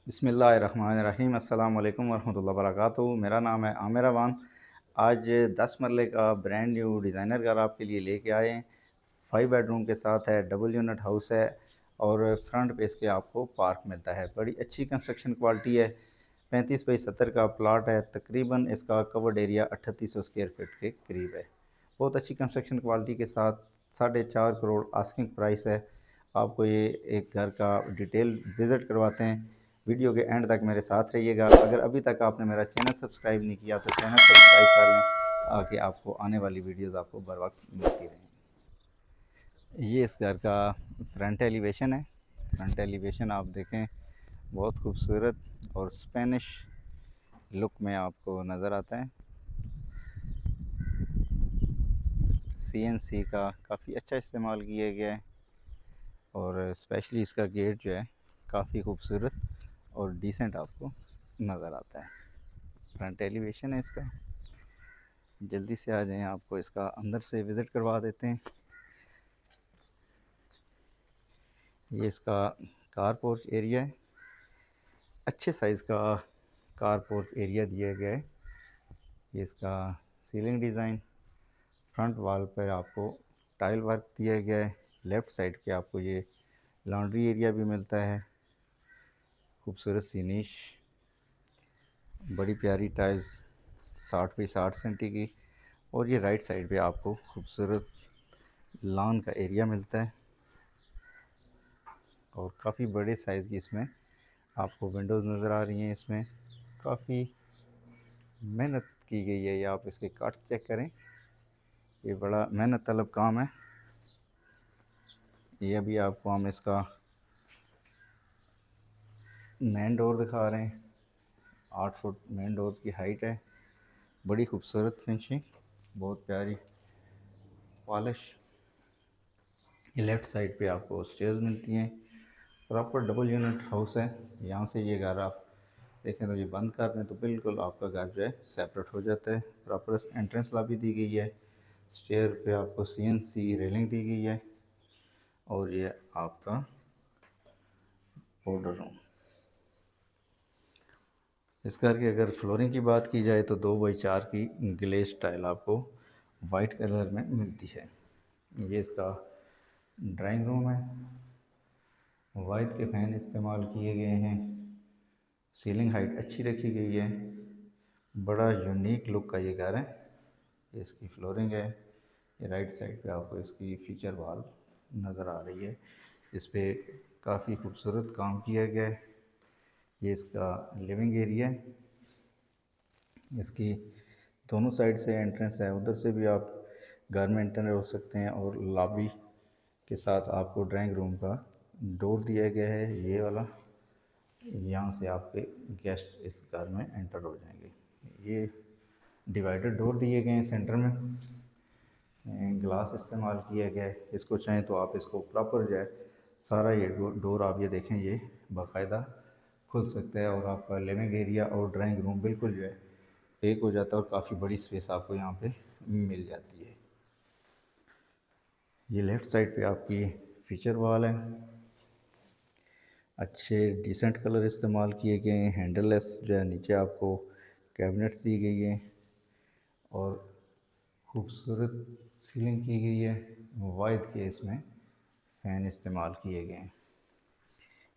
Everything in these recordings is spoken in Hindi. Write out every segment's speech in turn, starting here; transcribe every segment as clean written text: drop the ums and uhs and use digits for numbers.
बिस्मिल्लाहिर्रहमानिर्रहीम अस्सलाम वालेकुम वरहमतुल्लाहि वबरकातुहू। मेरा नाम है आमिर अवान। आज 10 मरले का ब्रांड न्यू डिज़ाइनर घर आपके लिए लेके आए हैं। 5 बेडरूम के साथ है, डबल यूनिट हाउस है और फ्रंट पे इसके आपको पार्क मिलता है। बड़ी अच्छी कंस्ट्रक्शन क्वालिटी है। 35 बाई 70 का प्लाट है। तकरीबन इसका कवर्ड एरिया 3800 स्क्वायर फीट के करीब है। बहुत अच्छी कंस्ट्रक्शन क्वालिटी के साथ 4.5 करोड़ आस्किंग प्राइस है। आपको ये एक घर का डिटेल विज़िट करवाते हैं। वीडियो के एंड तक मेरे साथ रहिएगा। अगर अभी तक आपने मेरा चैनल सब्सक्राइब नहीं किया तो चैनल सब्सक्राइब कर लें, ताकि आपको आने वाली वीडियोस आपको बर वक्त मिलती रहें। ये इस घर का फ्रंट एलिवेशन है। फ्रंट एलिवेशन आप देखें, बहुत खूबसूरत और स्पेनिश लुक में आपको नज़र आता है। CNC का काफ़ी अच्छा इस्तेमाल किया गया है और स्पेशली इसका गेट जो है काफ़ी खूबसूरत और डिसेंट आपको नज़र आता है। फ्रंट एलिवेशन है इसका। जल्दी से आ जाएं, आपको इसका अंदर से विज़िट करवा देते हैं। ये इसका कार पोर्च एरिया है। अच्छे साइज़ का कार पोर्च एरिया दिया गया है। ये इसका सीलिंग डिज़ाइन, फ्रंट वॉल पर आपको टाइल वर्क दिया गया है। लेफ़्ट साइड पे आपको ये लॉन्ड्री एरिया भी मिलता है। खूबसूरत सी नीश, बड़ी प्यारी टाइल्स 60 बाई 60 सेंटी की। और ये राइट साइड पे आपको खूबसूरत लॉन का एरिया मिलता है और काफ़ी बड़े साइज़ की इसमें आपको विंडोज़ नज़र आ रही हैं। इसमें काफ़ी मेहनत की गई है। ये आप इसके कट्स चेक करें, ये बड़ा मेहनत तलब काम है। ये अभी आपको हम इसका मेन डोर दिखा रहे हैं। 8 फुट मेन डोर की हाइट है। बड़ी खूबसूरत फिनिशिंग, बहुत प्यारी पॉलिश। ये लेफ़्ट साइड पे आपको स्टेयर्स मिलती हैं। प्रॉपर डबल यूनिट हाउस है। यहाँ से ये घर आप देखें तो ये बंद कर दें तो बिल्कुल आपका घर जो है सेपरेट हो जाता है। प्रॉपर एंट्रेंस लॉबी दी गई है। स्टेयर पे आपको CNC रेलिंग दी गई है और ये आपका पाउडर रूम। इस घर की अगर फ्लोरिंग की बात की जाए तो 2 बाई 4 की ग्लेज टाइल आपको वाइट कलर में मिलती है। ये इसका ड्राइंग रूम है। वाइट के फैन इस्तेमाल किए गए हैं। सीलिंग हाइट अच्छी रखी गई है। बड़ा यूनिक लुक का ये घर है। ये इसकी फ्लोरिंग है। ये राइट साइड पे आपको इसकी फीचर वॉल नज़र आ रही है। इस पे काफ़ी खूबसूरत काम किया गया है। ये इसका लिविंग एरिया है। इसकी दोनों साइड से एंट्रेंस है। उधर से भी आप घर में एंटर हो सकते हैं और लॉबी के साथ आपको ड्राइंग रूम का डोर दिया गया है, ये वाला। यहाँ से आपके गेस्ट इस घर में एंटर हो जाएंगे। ये डिवाइडर डोर दिए गए हैं सेंटर में। ग्लास इस्तेमाल किया गया है। इसको चाहें तो आप इसको प्रॉपर जो है सारा ये डोर आप ये देखें, ये बाकायदा खुल सकता है और आपका लिविंग एरिया और ड्राइंग रूम बिल्कुल जो है एक हो जाता है और काफ़ी बड़ी स्पेस आपको यहाँ पे मिल जाती है। ये लेफ़्ट साइड पे आपकी फीचर वॉल है। अच्छे डिसेंट कलर इस्तेमाल किए गए हैं। हैंडललेस जो है नीचे आपको कैबिनेट्स दी गई है और खूबसूरत सीलिंग की गई है। वाइट के इसमें फ़ैन इस्तेमाल किए गए हैं।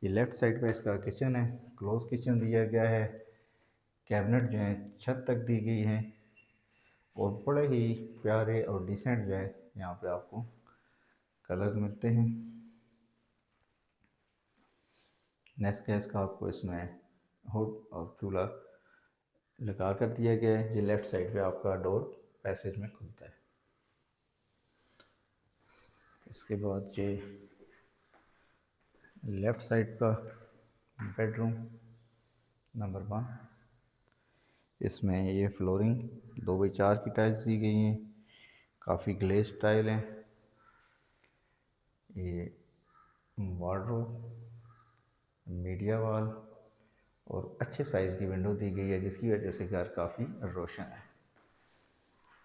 ये लेफ़्ट साइड पे इसका किचन है। क्लोज किचन दिया गया है। कैबिनेट जो है छत तक दी गई है और बड़े ही प्यारे और डिसेंट जो है यहाँ पे आपको कलर्स मिलते हैं। नेक्स्ट गैस का आपको इसमें हुड और चूल्हा लगा कर दिया गया है। ये लेफ़्ट साइड पे आपका डोर पैसेज में खुलता है। इसके बाद ये लेफ़्ट साइड का बेडरूम नंबर 1। इसमें ये फ्लोरिंग 2 बाई 4 की टाइल्स दी गई हैं। काफ़ी ग्लेज टाइल हैं। ये वार्डरोब, मीडिया वॉल और अच्छे साइज़ की विंडो दी गई है, जिसकी वजह से घर काफ़ी रोशन है।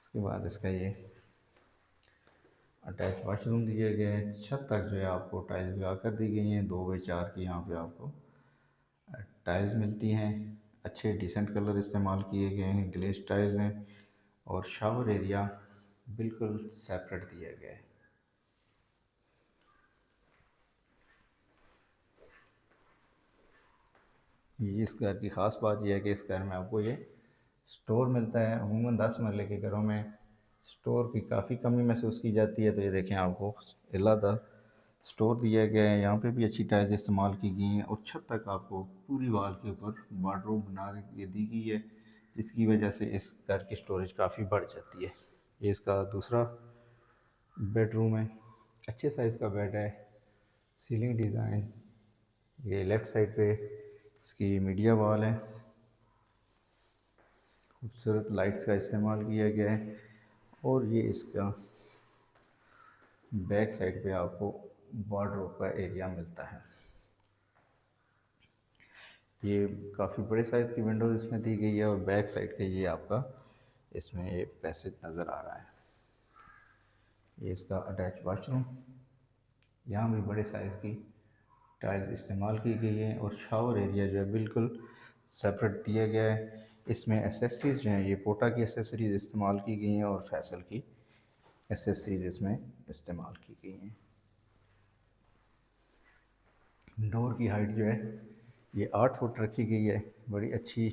इसके बाद इसका ये अटैच वाशरूम दिया गया है। छत तक जो है आपको टाइल्स लगा कर दी गई हैं। 2 बाई 4 की यहाँ पे आपको टाइल्स मिलती हैं, अच्छे डिसेंट कलर इस्तेमाल किए गए हैं, ग्लेज टाइल्स हैं और शावर एरिया बिल्कुल सेपरेट दिया गया है। ये इस घर की ख़ास बात यह है कि इस घर में आपको ये स्टोर मिलता है। अमूमन 10 महले के घरों में स्टोर की काफ़ी कमी महसूस की जाती है, तो ये देखें आपको अलहदा स्टोर दिया गया है। यहाँ पे भी अच्छी टाइल्स इस्तेमाल की गई हैं और छत तक आपको पूरी वाल के ऊपर वार्डरोब बना के दी गई है, जिसकी वजह से इस घर की स्टोरेज काफ़ी बढ़ जाती है। ये इसका दूसरा बेडरूम है, अच्छे साइज़ का बेड है, सीलिंग डिज़ाइन। ये लेफ़्ट साइड पे इसकी मीडिया वॉल है, खूबसूरत लाइट्स का इस्तेमाल किया गया है। और ये इसका बैक साइड पे आपको वार्डरोब का एरिया मिलता है। ये काफ़ी बड़े साइज़ की विंडोज़ इसमें दी गई है और बैक साइड के ये आपका इसमें ये पैसेज नज़र आ रहा है। ये इसका अटैच वाशरूम, यहाँ भी बड़े साइज़ की टाइल्स इस्तेमाल की गई है और शावर एरिया जो है बिल्कुल सेपरेट दिया गया है। इसमें एसेसरीज़ जो हैं ये पोटा की एसेसरीज़ इस्तेमाल की गई हैं और फैसल की एसेसरीज़ इसमें इस्तेमाल की गई हैं। डोर की हाइट जो है ये 8 फुट रखी गई है, बड़ी अच्छी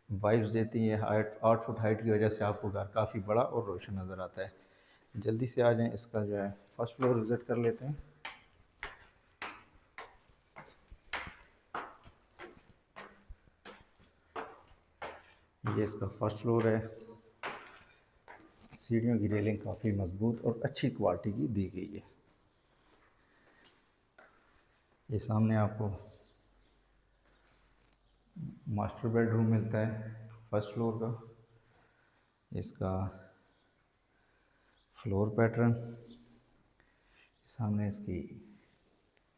वाइब्स देती है। हाइट 8 फुट हाइट की वजह से आपको घर काफ़ी बड़ा और रोशन नज़र आता है। जल्दी से आ जाएं, इसका जो है फर्स्ट फ्लोर विज़िट कर लेते हैं। ये इसका फर्स्ट फ्लोर है, सीढ़ियों की रेलिंग काफ़ी मजबूत और अच्छी क्वालिटी की दी गई है। ये सामने आपको मास्टर बेडरूम मिलता है फर्स्ट फ्लोर का। इसका फ्लोर पैटर्न, सामने इसकी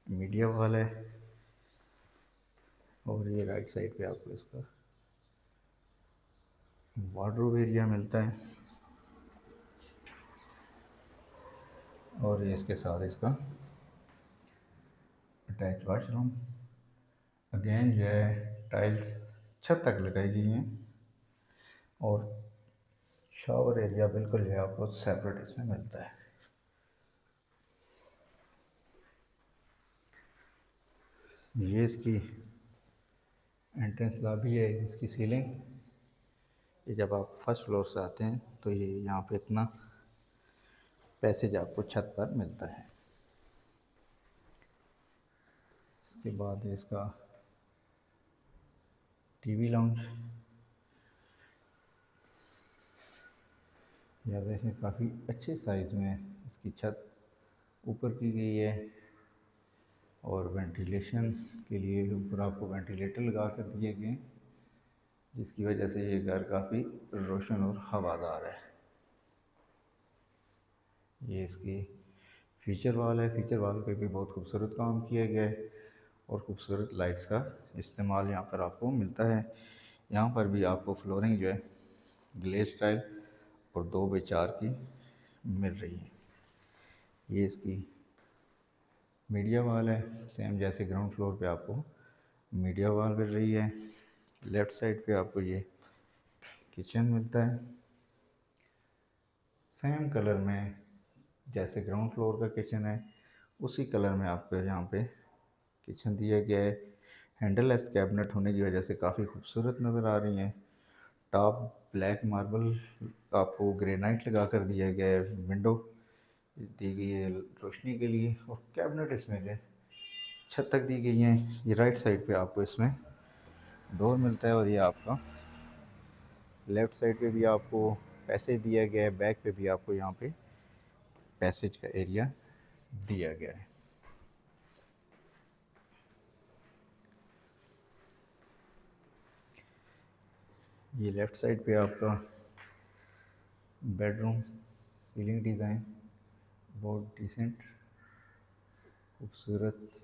मीडिया वॉल है और ये राइट साइड पे आपको इसका वार्डरोब एरिया मिलता है और ये इसके साथ इसका अटैच वाशरूम। अगेन जो है टाइल्स छत तक लगाई गई हैं और शावर एरिया बिल्कुल जो है आपको सेपरेट इसमें मिलता है। ये इसकी एंट्रेंस लॉबी है, इसकी सीलिंग। ये जब आप फर्स्ट फ्लोर से आते हैं तो ये यहाँ पे इतना पैसेज आपको छत पर मिलता है। इसके बाद है इसका टीवी लाउंज। यह देखें काफ़ी अच्छे साइज़ में इसकी छत ऊपर की गई है और वेंटिलेशन के लिए ऊपर आपको वेंटिलेटर लगा कर दिए गए, जिसकी वजह से ये घर काफ़ी रोशन और हवादार है। ये इसकी फीचर वाल है, फीचर वाल पे भी बहुत खूबसूरत काम किया गया है और खूबसूरत लाइट्स का इस्तेमाल यहाँ पर आपको मिलता है। यहाँ पर भी आपको फ्लोरिंग जो है ग्लेज टाइल और 2x4 की मिल रही है। ये इसकी मीडिया वॉल है, सेम जैसे ग्राउंड फ्लोर पे आपको मीडिया वॉल मिल रही है। लेफ़्ट साइड पे आपको ये किचन मिलता है, सेम कलर में जैसे ग्राउंड फ्लोर का किचन है उसी कलर में आपको यहाँ पे किचन दिया गया है। हैंडललेस कैबिनेट होने की वजह से काफ़ी खूबसूरत नज़र आ रही हैं। टॉप ब्लैक मार्बल आपको ग्रेनाइट लगा कर दिया गया है, विंडो दी गई है रोशनी के लिए और कैबिनेट इसमें जो छत तक दी गई हैं। ये राइट साइड पे आपको इसमें डोर मिलता है और ये आपका लेफ़्ट साइड पे भी आपको पैसेज दिया गया है, बैक पे भी आपको यहाँ पे पैसेज का एरिया दिया गया है। ये लेफ़्ट साइड पे आपका बेडरूम, सीलिंग डिज़ाइन बहुत डिसेंट खूबसूरत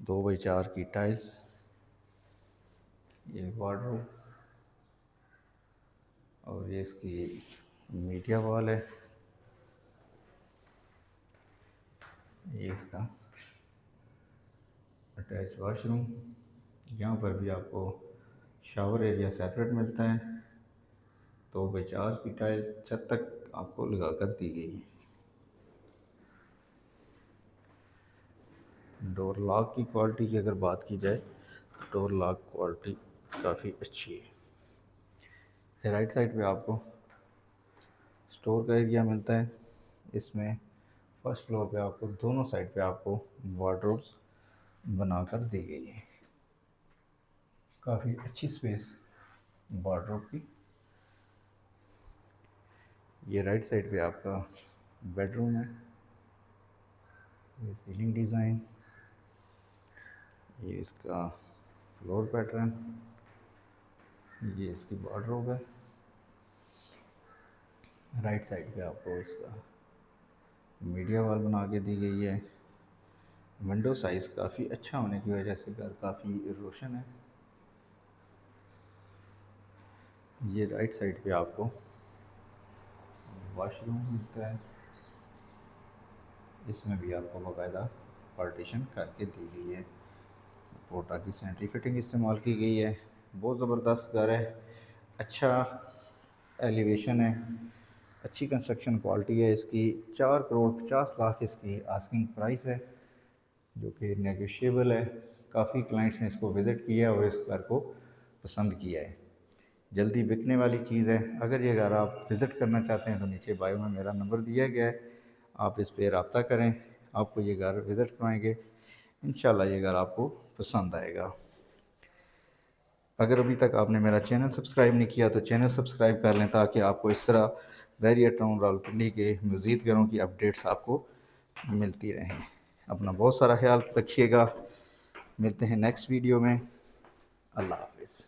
2x4 की टाइल्स। ये वार्डरोब और ये इसकी मीडिया वॉल है। ये इसका अटैच वाशरूम, यहाँ पर भी आपको शावर एरिया सेपरेट मिलता है। 2x4 की टाइल छत तक आपको लगा कर दी गई है। डोर लॉक की क्वालिटी की अगर बात की जाए तो डोर लॉक क्वालिटी काफ़ी अच्छी है। राइट साइड पे आपको स्टोर का एरिया मिलता है। इसमें फर्स्ट फ्लोर पे आपको दोनों साइड पे आपको वार्डरोब्स बनाकर दी गई है। काफ़ी अच्छी स्पेस वार्डरोब की। ये राइट साइड पे आपका बेडरूम है। ये सीलिंग डिज़ाइन, ये इसका फ्लोर पैटर्न, ये इसकी वार्डरोब है। राइट साइड पे आपको इसका मीडिया वॉल बना के दी गई है। विंडो साइज़ काफ़ी अच्छा होने की वजह से घर काफ़ी रोशन है। ये राइट साइड पे आपको वॉशरूम मिलता है। इसमें भी आपको बाकायदा पार्टीशन करके दी गई है। पोर्टा की सेंट्री फिटिंग इस्तेमाल की गई है। बहुत ज़बरदस्त घर है, अच्छा एलिवेशन है, अच्छी कंस्ट्रक्शन क्वालिटी है इसकी। 4 करोड़ 50 लाख इसकी आस्किंग प्राइस है, जो कि नेगोशिएबल है। काफ़ी क्लाइंट्स ने इसको विज़िट किया और इस घर को पसंद किया है। जल्दी बिकने वाली चीज़ है। अगर ये घर आप विज़िट करना चाहते हैं तो नीचे बायो में मेरा नंबर दिया गया है, आप इस पर रब्ता करें, आपको ये घर विज़िट करवाएंगे। इंशाल्लाह ये घर आपको पसंद आएगा। अगर अभी तक आपने मेरा चैनल सब्सक्राइब नहीं किया तो चैनल सब्सक्राइब कर लें, ताकि आपको इस तरह बैरियर टाउन रावलपिंडी के मज़ीद घरों की अपडेट्स आपको मिलती रहें। अपना बहुत सारा ख्याल रखिएगा। मिलते हैं नेक्स्ट वीडियो में। अल्लाह हाफ़िज़।